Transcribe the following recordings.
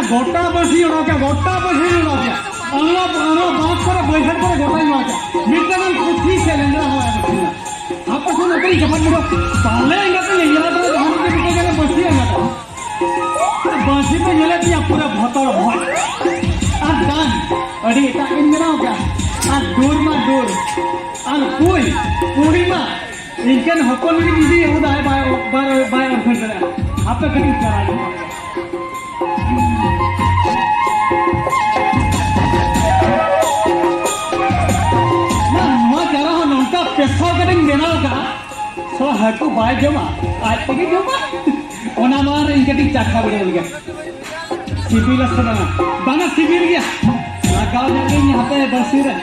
गोटा बसी गोटा बसी बात करे बैठक करे गोटा मिट्टन कुछ से लेना आप नौकरी चपट मिलो पहले तो धान के बिटे गए बसी बसी पे गले कि पूरा भतर भय और दान अड़ी दूर में दूर और कोई पूरी में इनके हकन भी उदाय बार आप कहीं करा पेशा कटिंग देना का सो हटू बाय जमा आज तक जमा ओना मार इनके चाखा बड़े लगे सिविल असना बाना सिविल गया लगाओ जाके यहां पे बसी रे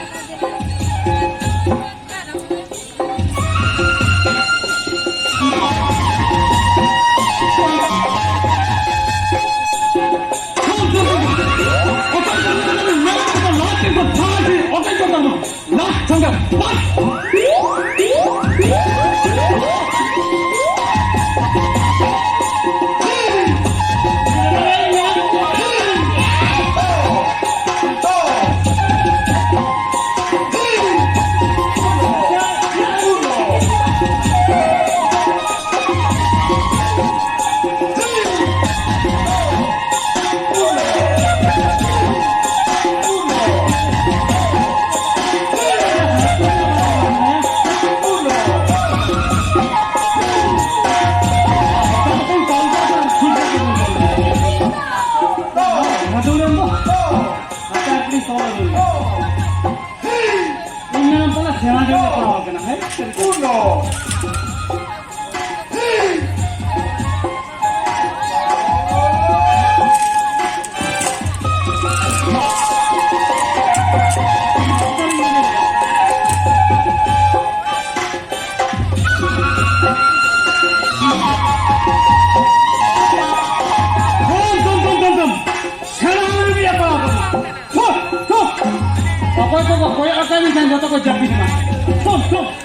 कोई आता नहीं जान जाता कोई जब भी ना बस बस